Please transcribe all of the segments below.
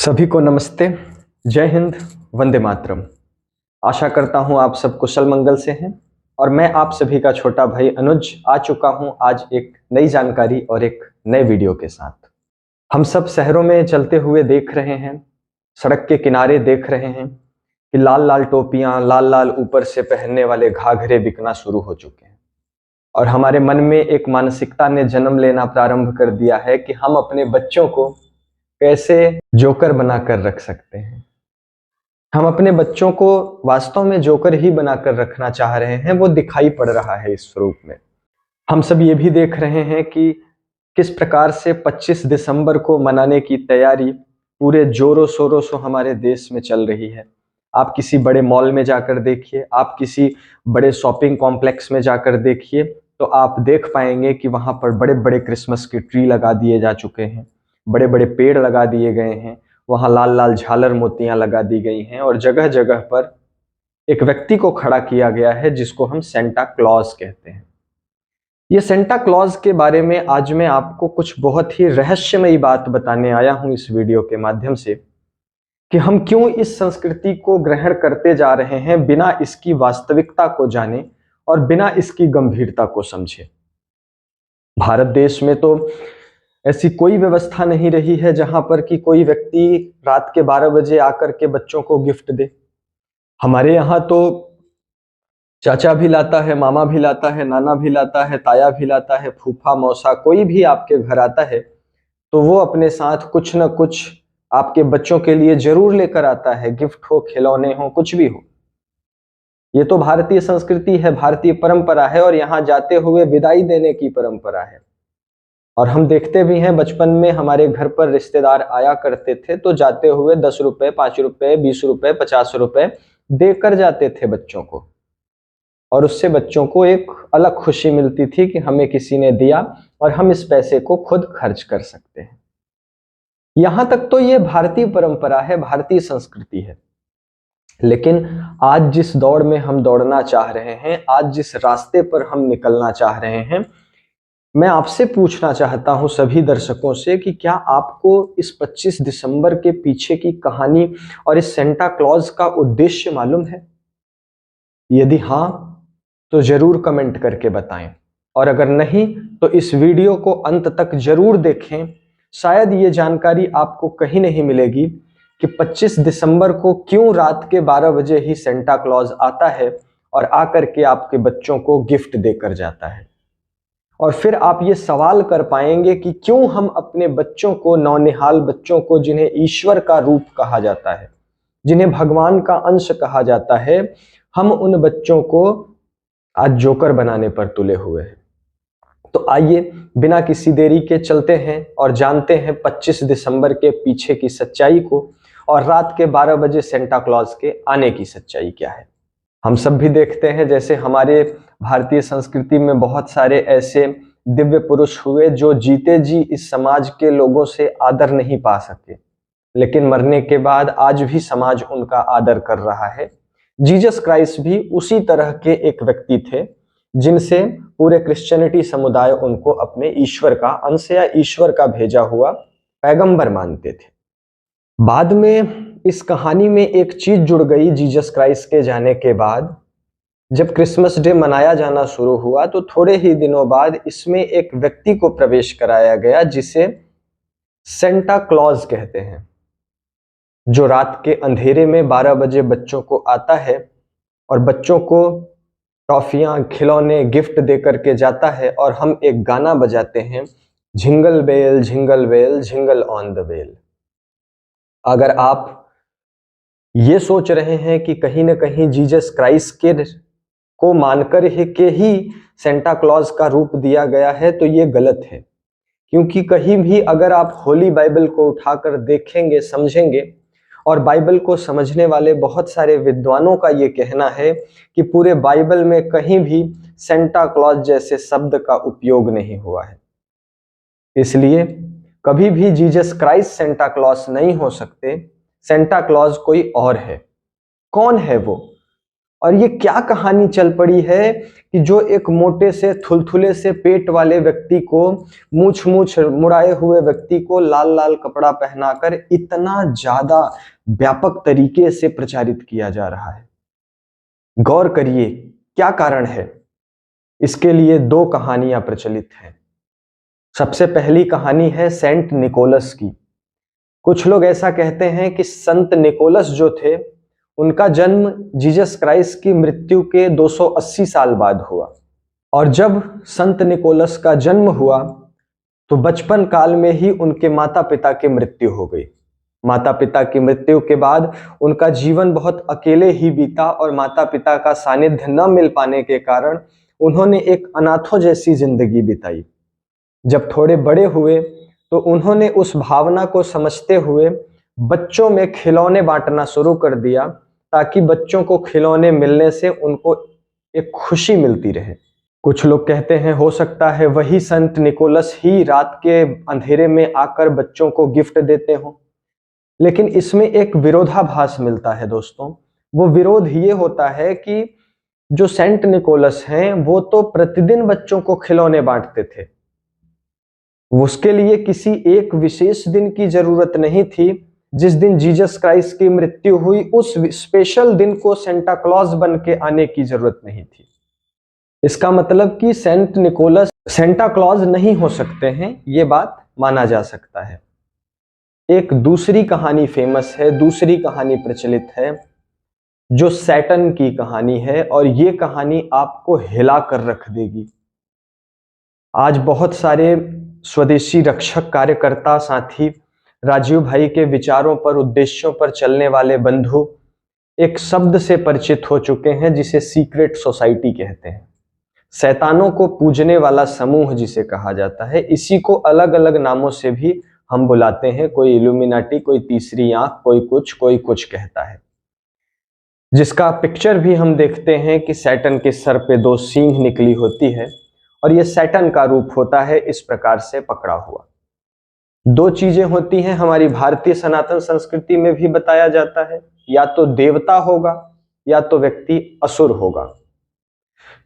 सभी को नमस्ते, जय हिंद, वंदे मातरम। आशा करता हूं आप सब कुशल मंगल से हैं और मैं आप सभी का छोटा भाई अनुज आ चुका हूं आज एक नई जानकारी और एक नए वीडियो के साथ। हम सब शहरों में चलते हुए देख रहे हैं, सड़क के किनारे देख रहे हैं कि लाल लाल टोपियां, लाल लाल ऊपर से पहनने वाले घाघरे बिकना शुरू हो चुके हैं और हमारे मन में एक मानसिकता ने जन्म लेना प्रारंभ कर दिया है कि हम अपने बच्चों को कैसे जोकर बनाकर रख सकते हैं। हम अपने बच्चों को वास्तव में जोकर ही बनाकर रखना चाह रहे हैं, वो दिखाई पड़ रहा है इस स्वरूप में। हम सब ये भी देख रहे हैं कि किस प्रकार से 25 दिसंबर को मनाने की तैयारी पूरे जोरों शोरों से हमारे देश में चल रही है। आप किसी बड़े मॉल में जाकर देखिए, आप किसी बड़े शॉपिंग कॉम्प्लेक्स में जाकर देखिए, तो आप देख पाएंगे कि वहां पर बड़े बड़े क्रिसमस के ट्री लगा दिए जा चुके हैं, बड़े बड़े पेड़ लगा दिए गए हैं, वहां लाल लाल झालर मोतियां लगा दी गई हैं और जगह जगह पर एक व्यक्ति को खड़ा किया गया है जिसको हम सेंटा क्लॉज कहते हैं। ये सेंटा क्लॉज के बारे में आज मैं आपको कुछ बहुत ही रहस्यमयी बात बताने आया हूं इस वीडियो के माध्यम से कि हम क्यों इस संस्कृति को ग्रहण करते जा रहे हैं बिना इसकी वास्तविकता को जाने और बिना इसकी गंभीरता को समझे। भारत देश में तो ऐसी कोई व्यवस्था नहीं रही है जहां पर कि कोई व्यक्ति रात के 12 बजे आकर के बच्चों को गिफ्ट दे। हमारे यहाँ तो चाचा भी लाता है, मामा भी लाता है, नाना भी लाता है, ताया भी लाता है, फूफा मौसा कोई भी आपके घर आता है तो वो अपने साथ कुछ न कुछ आपके बच्चों के लिए जरूर लेकर आता है, गिफ्ट हो, खिलौने हो, कुछ भी हो। ये तो भारतीय संस्कृति है, भारतीय परंपरा है और यहाँ जाते हुए विदाई देने की परंपरा है। और हम देखते भी हैं, बचपन में हमारे घर पर रिश्तेदार आया करते थे तो जाते हुए 10 रुपए, 5 रुपए, 20 रुपए, 50 रुपए देकर जाते थे बच्चों को और उससे बच्चों को एक अलग खुशी मिलती थी कि हमें किसी ने दिया और हम इस पैसे को खुद खर्च कर सकते हैं। यहां तक तो ये भारतीय परंपरा है, भारतीय संस्कृति है। लेकिन आज जिस दौड़ में हम दौड़ना चाह रहे हैं, आज जिस रास्ते पर हम निकलना चाह रहे हैं, मैं आपसे पूछना चाहता हूं सभी दर्शकों से कि क्या आपको इस 25 दिसंबर के पीछे की कहानी और इस सेंटा क्लॉज का उद्देश्य मालूम है? यदि हां, तो जरूर कमेंट करके बताएं और अगर नहीं तो इस वीडियो को अंत तक जरूर देखें। शायद ये जानकारी आपको कहीं नहीं मिलेगी कि 25 दिसंबर को क्यों रात के 12 बजे ही सेंटा क्लॉज आता है और आकर के आपके बच्चों को गिफ्ट देकर जाता है। और फिर आप ये सवाल कर पाएंगे कि क्यों हम अपने बच्चों को, नौनिहाल बच्चों को, जिन्हें ईश्वर का रूप कहा जाता है, जिन्हें भगवान का अंश कहा जाता है, हम उन बच्चों को आज जोकर बनाने पर तुले हुए हैं। तो आइए बिना किसी देरी के चलते हैं और जानते हैं 25 दिसंबर के पीछे की सच्चाई को और रात के 12 बजे सेंटा क्लॉज के आने की सच्चाई क्या है। हम सब भी देखते हैं जैसे हमारे भारतीय संस्कृति में बहुत सारे ऐसे दिव्य पुरुष हुए जो जीते जी इस समाज के लोगों से आदर नहीं पा सके, लेकिन मरने के बाद आज भी समाज उनका आदर कर रहा है। जीसस क्राइस्ट भी उसी तरह के एक व्यक्ति थे जिनसे पूरे क्रिश्चियनिटी समुदाय उनको अपने ईश्वर का अंश या ईश्वर का भेजा हुआ पैगंबर मानते थे। बाद में इस कहानी में एक चीज जुड़ गई जीसस क्राइस्ट के जाने के बाद। जब क्रिसमस डे मनाया जाना शुरू हुआ तो थोड़े ही दिनों बाद इसमें एक व्यक्ति को प्रवेश कराया गया जिसे सेंटा क्लॉज कहते हैं, जो रात के अंधेरे में 12 बजे बच्चों को आता है और बच्चों को टॉफियां, खिलौने, गिफ्ट दे करके जाता है। और हम एक गाना बजाते हैं, jingle bell jingle bell jingle on the bell. अगर आप ये सोच रहे हैं कि कहीं ना कहीं जीसस क्राइस्ट के को मानकर ही सेंटा क्लॉज का रूप दिया गया है, तो ये गलत है। क्योंकि कहीं भी अगर आप होली बाइबल को उठाकर देखेंगे, समझेंगे, और बाइबल को समझने वाले बहुत सारे विद्वानों का ये कहना है कि पूरे बाइबल में कहीं भी सेंटा क्लॉज जैसे शब्द का उपयोग नहीं हुआ है। इसलिए कभी भी जीसस क्राइस्ट सेंटा क्लॉज नहीं हो सकते, सेंटा क्लॉज कोई और है। कौन है वो और ये क्या कहानी चल पड़ी है कि जो एक मोटे से थुलथुले से पेट वाले व्यक्ति को, मूछ मूछ मुड़ाए हुए व्यक्ति को लाल लाल कपड़ा पहनाकर इतना ज्यादा व्यापक तरीके से प्रचारित किया जा रहा है। गौर करिए क्या कारण है। इसके लिए दो कहानियां प्रचलित हैं। सबसे पहली कहानी है सेंट निकोलस की। कुछ लोग ऐसा कहते हैं कि संत निकोलस जो थे उनका जन्म जीसस क्राइस्ट की मृत्यु के 280 साल बाद हुआ। और जब संत निकोलस का जन्म हुआ तो बचपन काल में ही उनके माता पिता की मृत्यु हो गई। माता पिता की मृत्यु के बाद उनका जीवन बहुत अकेले ही बीता और माता पिता का सानिध्य न मिल पाने के कारण उन्होंने एक अनाथों जैसी जिंदगी बिताई। जब थोड़े बड़े हुए तो उन्होंने उस भावना को समझते हुए बच्चों में खिलौने बांटना शुरू कर दिया, ताकि बच्चों को खिलौने मिलने से उनको एक खुशी मिलती रहे। कुछ लोग कहते हैं हो सकता है वही संत निकोलस ही रात के अंधेरे में आकर बच्चों को गिफ्ट देते हों, लेकिन इसमें एक विरोधाभास मिलता है दोस्तों। वो विरोध ये होता है कि जो सेंट निकोलस हैं वो तो प्रतिदिन बच्चों को खिलौने बांटते थे, उसके लिए किसी एक विशेष दिन की जरूरत नहीं थी। जिस दिन जीसस क्राइस्ट की मृत्यु हुई उस स्पेशल दिन को सेंटा क्लॉज बन के आने की जरूरत नहीं थी। इसका मतलब कि सेंट निकोलस सेंटा क्लॉज नहीं हो सकते हैं, ये बात माना जा सकता है। एक दूसरी कहानी फेमस है, दूसरी कहानी प्रचलित है जो सैटन की कहानी है, और ये कहानी आपको हिला कर रख देगी। आज बहुत सारे स्वदेशी रक्षक कार्यकर्ता साथी, राजीव भाई के विचारों पर, उद्देश्यों पर चलने वाले बंधु एक शब्द से परिचित हो चुके हैं जिसे सीक्रेट सोसाइटी कहते हैं। शैतानों को पूजने वाला समूह जिसे कहा जाता है। इसी को अलग अलग नामों से भी हम बुलाते हैं। कोई इल्यूमिनाटी, कोई तीसरी आंख, कोई कुछ कहता है। जिसका पिक्चर भी हम देखते हैं कि सैटन के सर पे दो सींग निकली होती है और ये सैटन का रूप होता है इस प्रकार से पकड़ा हुआ। दो चीजें होती हैं हमारी भारतीय सनातन संस्कृति में भी बताया जाता है, या तो देवता होगा या तो व्यक्ति असुर होगा।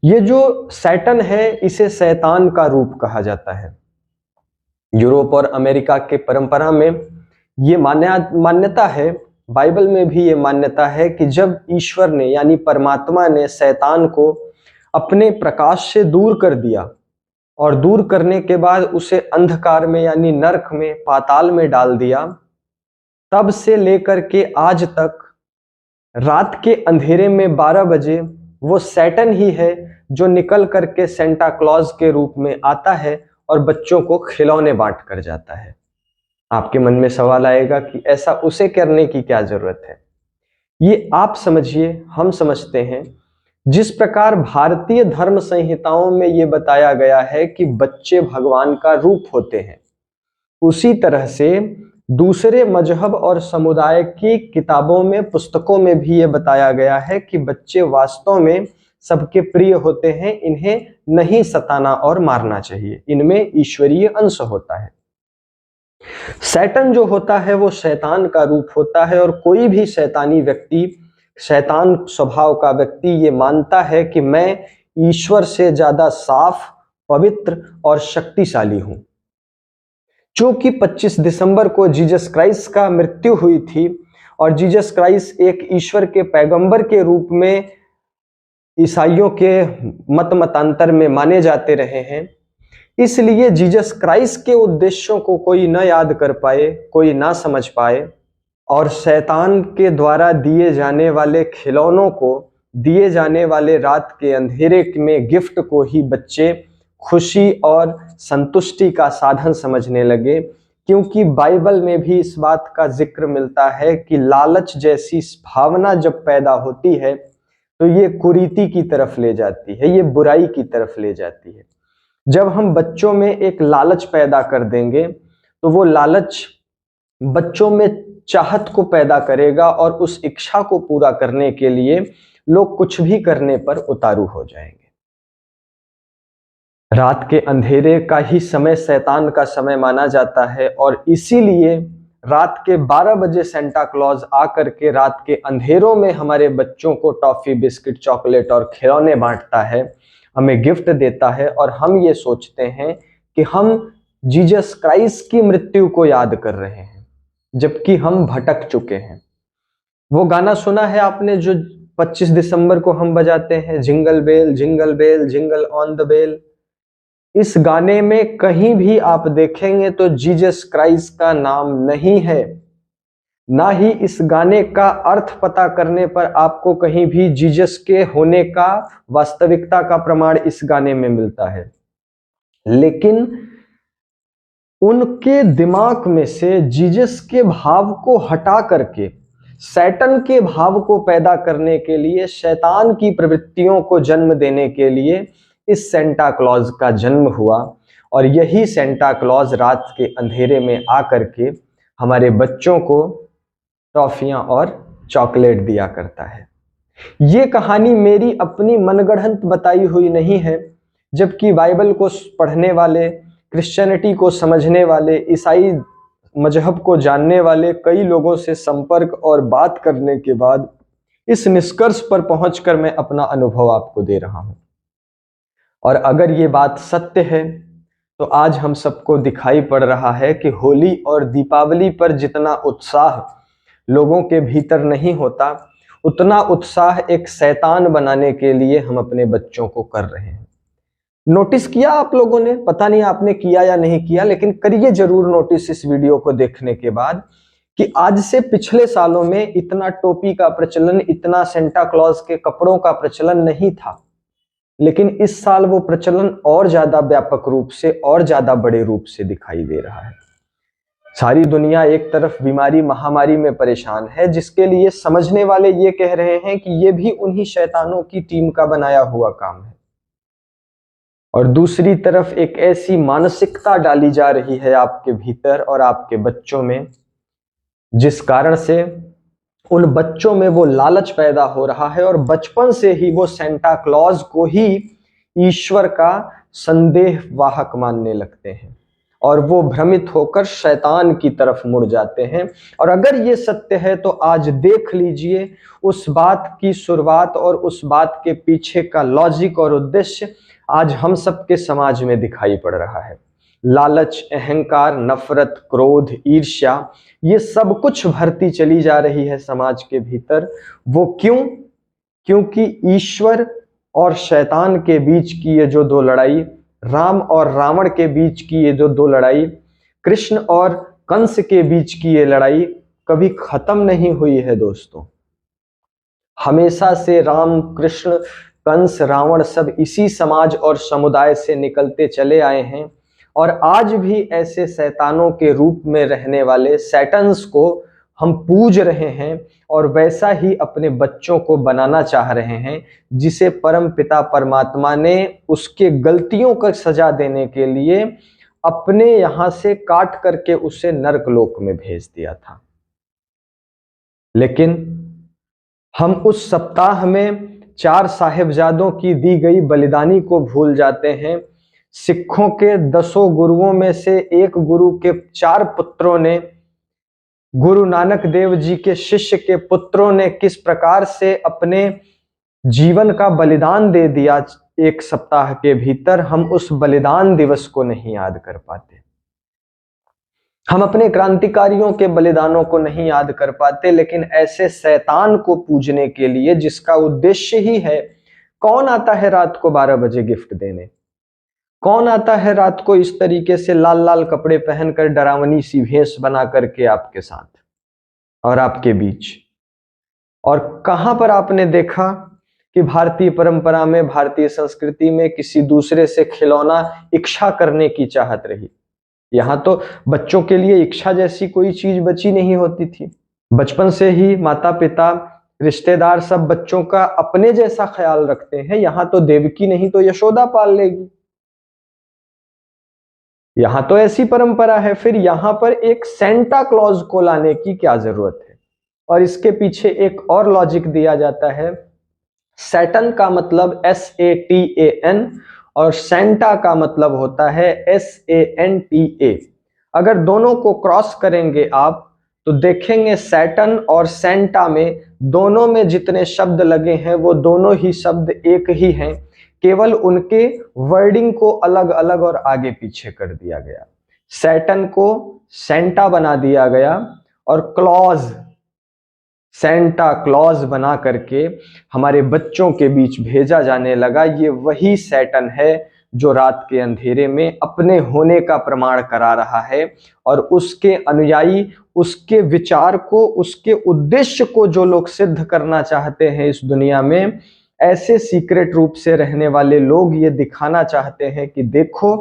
ये जो सैटन है इसे शैतान का रूप कहा जाता है। यूरोप और अमेरिका के परंपरा में ये मान्यता है, बाइबल में भी ये मान्यता है कि जब ईश्वर ने यानी परमात्मा ने शैतान को अपने प्रकाश से दूर कर दिया और दूर करने के बाद उसे अंधकार में यानी नरक में, पाताल में डाल दिया, तब से लेकर के आज तक रात के अंधेरे में 12 बजे वो सैटन ही है जो निकल करके सेंटा क्लॉज के रूप में आता है और बच्चों को खिलौने बांट कर जाता है। आपके मन में सवाल आएगा कि ऐसा उसे करने की क्या जरूरत है। ये आप समझिए, हम समझते हैं। जिस प्रकार भारतीय धर्म संहिताओं में ये बताया गया है कि बच्चे भगवान का रूप होते हैं, उसी तरह से दूसरे मजहब और समुदाय की किताबों में, पुस्तकों में भी ये बताया गया है कि बच्चे वास्तव में सबके प्रिय होते हैं, इन्हें नहीं सताना और मारना चाहिए, इनमें ईश्वरीय अंश होता है। शैतान जो होता है वो शैतान का रूप होता है, और कोई भी शैतानी व्यक्ति, शैतान स्वभाव का व्यक्ति ये मानता है कि मैं ईश्वर से ज्यादा साफ, पवित्र और शक्तिशाली हूं। चूंकि 25 दिसंबर को जीसस क्राइस्ट का मृत्यु हुई थी और जीसस क्राइस्ट एक ईश्वर के पैगंबर के रूप में ईसाइयों के मतांतर में माने जाते रहे हैं, इसलिए जीसस क्राइस्ट के उद्देश्यों को कोई न याद कर पाए, कोई ना समझ पाए, और शैतान के द्वारा दिए जाने वाले खिलौनों को, दिए जाने वाले रात के अंधेरे में गिफ्ट को ही बच्चे खुशी और संतुष्टि का साधन समझने लगे। क्योंकि बाइबल में भी इस बात का जिक्र मिलता है कि लालच जैसी भावना जब पैदा होती है तो ये कुरीति की तरफ ले जाती है, ये बुराई की तरफ ले जाती है। जब हम बच्चों में एक लालच पैदा कर देंगे तो वो लालच बच्चों में चाहत को पैदा करेगा और उस इच्छा को पूरा करने के लिए लोग कुछ भी करने पर उतारू हो जाएंगे। रात के अंधेरे का ही समय शैतान का समय माना जाता है और इसीलिए रात के 12 बजे सेंटा क्लॉज आकर के रात के अंधेरों में हमारे बच्चों को टॉफी, बिस्किट, चॉकलेट और खिलौने बांटता है, हमें गिफ्ट देता है, और हम ये सोचते हैं कि हम जीसस क्राइस्ट की मृत्यु को याद कर रहे हैं, जबकि हम भटक चुके हैं। वो गाना सुना है आपने जो 25 दिसंबर को हम बजाते हैं, jingle bell jingle bell jingle on the bell. इस गाने में कहीं भी आप देखेंगे तो जीसस क्राइस्ट का नाम नहीं है, ना ही इस गाने का अर्थ पता करने पर आपको कहीं भी जीसस के होने का, वास्तविकता का प्रमाण इस गाने में मिलता है। लेकिन उनके दिमाग में से जीसस के भाव को हटा करके सैटन के भाव को पैदा करने के लिए, शैतान की प्रवृत्तियों को जन्म देने के लिए इस सेंटा क्लॉज का जन्म हुआ। और यही सेंटा क्लॉज रात के अंधेरे में आकर के हमारे बच्चों को टॉफियां और चॉकलेट दिया करता है। ये कहानी मेरी अपनी मनगढ़ंत बताई हुई नहीं है, जबकि बाइबल को पढ़ने वाले, क्रिश्चियनिटी को समझने वाले, ईसाई मजहब को जानने वाले कई लोगों से संपर्क और बात करने के बाद इस निष्कर्ष पर पहुंचकर मैं अपना अनुभव आपको दे रहा हूं। और अगर ये बात सत्य है तो आज हम सबको दिखाई पड़ रहा है कि होली और दीपावली पर जितना उत्साह लोगों के भीतर नहीं होता, उतना उत्साह एक शैतान बनाने के लिए हम अपने बच्चों को कर रहे हैं। नोटिस किया आप लोगों ने? पता नहीं आपने किया या नहीं किया, लेकिन करिए जरूर नोटिस इस वीडियो को देखने के बाद कि आज से पिछले सालों में इतना टोपी का प्रचलन, इतना सेंटा क्लॉज के कपड़ों का प्रचलन नहीं था, लेकिन इस साल वो प्रचलन और ज्यादा व्यापक रूप से और ज्यादा बड़े रूप से दिखाई दे रहा है। सारी दुनिया एक तरफ बीमारी, महामारी में परेशान है, जिसके लिए समझने वाले ये कह रहे हैं कि ये भी उन्हीं शैतानों की टीम का बनाया हुआ काम है। और दूसरी तरफ एक ऐसी मानसिकता डाली जा रही है आपके भीतर और आपके बच्चों में, जिस कारण से उन बच्चों में वो लालच पैदा हो रहा है और बचपन से ही वो सेंटा क्लॉज को ही ईश्वर का संदेहवाहक मानने लगते हैं और वो भ्रमित होकर शैतान की तरफ मुड़ जाते हैं। और अगर ये सत्य है तो आज देख लीजिए उस बात की शुरुआत और उस बात के पीछे का लॉजिक और उद्देश्य आज हम सबके समाज में दिखाई पड़ रहा है। लालच, अहंकार, नफरत, क्रोध, ईर्ष्या, ये सब कुछ भरती चली जा रही है समाज के भीतर। वो क्यों? क्योंकि ईश्वर और शैतान के बीच की ये जो दो लड़ाई, राम और रावण के बीच की ये जो दो लड़ाई, कृष्ण और कंस के बीच की ये लड़ाई कभी खत्म नहीं हुई है दोस्तों। हमेशा से राम, कृष्ण, कंस, रावण सब इसी समाज और समुदाय से निकलते चले आए हैं और आज भी ऐसे शैतानों के रूप में रहने वाले सैटन्स को हम पूज रहे हैं और वैसा ही अपने बच्चों को बनाना चाह रहे हैं, जिसे परम पिता परमात्मा ने उसके गलतियों का सजा देने के लिए अपने यहां से काट करके उसे नरकलोक में भेज दिया था। लेकिन हम उस सप्ताह में 4 साहिबजादों की दी गई बलिदानी को भूल जाते हैं। सिखों के 10 गुरुओं में से एक गुरु के 4 पुत्रों ने, गुरु नानक देव जी के शिष्य के पुत्रों ने किस प्रकार से अपने जीवन का बलिदान दे दिया एक सप्ताह के भीतर, हम उस बलिदान दिवस को नहीं याद कर पाते। हम अपने क्रांतिकारियों के बलिदानों को नहीं याद कर पाते, लेकिन ऐसे शैतान को पूजने के लिए जिसका उद्देश्य ही है, कौन आता है रात को 12 बजे गिफ्ट देने? कौन आता है रात को इस तरीके से लाल लाल कपड़े पहनकर डरावनी सी भेष बना करके आपके साथ और आपके बीच? और कहां पर आपने देखा कि भारतीय परंपरा में, भारतीय संस्कृति में किसी दूसरे से खिलौना इच्छा करने की चाहत रही? यहां तो बच्चों के लिए इच्छा जैसी कोई चीज बची नहीं होती थी। बचपन से ही माता पिता, रिश्तेदार सब बच्चों का अपने जैसा ख्याल रखते हैं। यहां तो देवकी नहीं तो यशोदा पाल लेगी, यहां तो ऐसी परंपरा है। फिर यहां पर एक सेंटा क्लॉज को लाने की क्या जरूरत है? और इसके पीछे एक और लॉजिक दिया जाता है। सैटन का मतलब SATAN और सेंटा का मतलब होता है SANTA। अगर दोनों को क्रॉस करेंगे आप तो देखेंगे सैटर्न और सेंटा में दोनों में जितने शब्द लगे हैं वो दोनों ही शब्द एक ही हैं, केवल उनके वर्डिंग को अलग अलग और आगे पीछे कर दिया गया। सैटर्न को सेंटा बना दिया गया और क्लॉज, सेंटा क्लॉज बना करके हमारे बच्चों के बीच भेजा जाने लगा। ये वही सैटर्न है जो रात के अंधेरे में अपने होने का प्रमाण करा रहा है और उसके अनुयायी, उसके विचार को, उसके उद्देश्य को जो लोग सिद्ध करना चाहते हैं इस दुनिया में, ऐसे सीक्रेट रूप से रहने वाले लोग ये दिखाना चाहते हैं कि देखो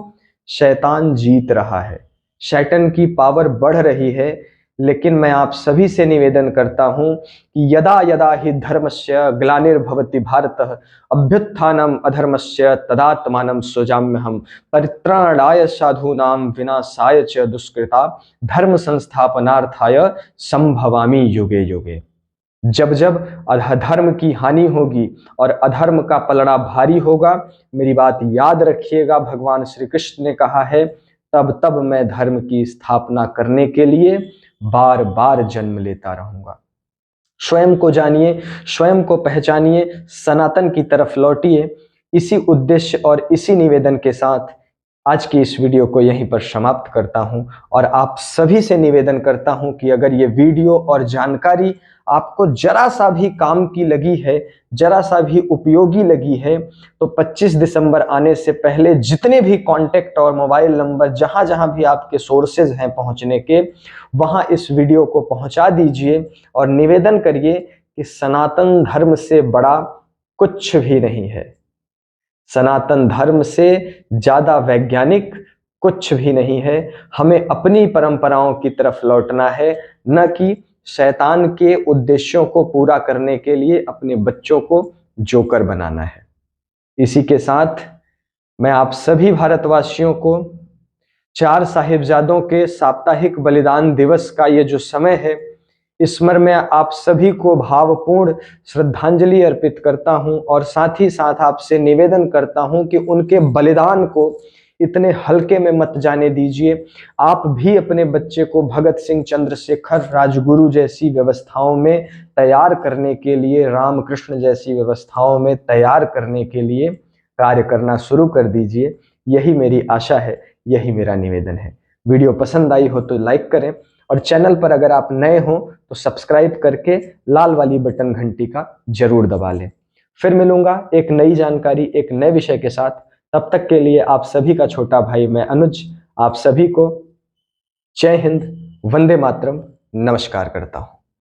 शैतान जीत रहा है, शैतान की पावर बढ़ रही है। लेकिन मैं आप सभी से निवेदन करता हूं कि यदा यदा हि धर्मस्य ग्लानिर्भवति भारतः अभ्युत्थानम अधर्मस्य तदात्मानं सृजाम्यहम् परित्राणाय साधूनां विनाशाय च दुष्कृता धर्म संस्थापनार्थाय संभवामि युगे युगे। जब जब अधर्म की हानि होगी और अधर्म का पलड़ा भारी होगा, मेरी बात याद रखिएगा, भगवान श्री कृष्ण ने कहा है तब तब मैं धर्म की स्थापना करने के लिए बार बार जन्म लेता रहूंगा। स्वयं को जानिए, स्वयं को पहचानिए, सनातन की तरफ लौटिए। इसी उद्देश्य और इसी निवेदन के साथ आज की इस वीडियो को यहीं पर समाप्त करता हूं और आप सभी से निवेदन करता हूं कि अगर ये वीडियो और जानकारी आपको जरा सा भी काम की लगी है, जरा सा भी उपयोगी लगी है, तो 25 दिसंबर आने से पहले जितने भी कांटेक्ट और मोबाइल नंबर जहां जहां भी आपके सोर्सेज हैं पहुंचने के, वहां इस वीडियो को पहुंचा दीजिए और निवेदन करिए कि सनातन धर्म से बड़ा कुछ भी नहीं है, सनातन धर्म से ज्यादा वैज्ञानिक कुछ भी नहीं है। हमें अपनी परंपराओं की तरफ लौटना है, न कि शैतान के उद्देश्यों को पूरा करने के लिए अपने बच्चों को जोकर बनाना है। इसी के साथ मैं आप सभी भारतवासियों को 4 साहिबजादों के साप्ताहिक बलिदान दिवस का ये जो समय है, इस स्मरण में आप सभी को भावपूर्ण श्रद्धांजलि अर्पित करता हूं और साथ ही साथ आपसे निवेदन करता हूं कि उनके बलिदान को इतने हल्के में मत जाने दीजिए। आप भी अपने बच्चे को भगत सिंह, चंद्रशेखर, राजगुरु जैसी व्यवस्थाओं में तैयार करने के लिए, रामकृष्ण जैसी व्यवस्थाओं में तैयार करने के लिए कार्य करना शुरू कर दीजिए। यही मेरी आशा है, यही मेरा निवेदन है। वीडियो पसंद आई हो तो लाइक करें और चैनल पर अगर आप नए हो तो सब्सक्राइब करके लाल वाली बटन घंटी का जरूर दबा लें। फिर मिलूंगा एक नई जानकारी, एक नए विषय के साथ। तब तक के लिए आप सभी का छोटा भाई मैं अनुज आप सभी को जय हिंद, वंदे मातरम, नमस्कार करता हूं।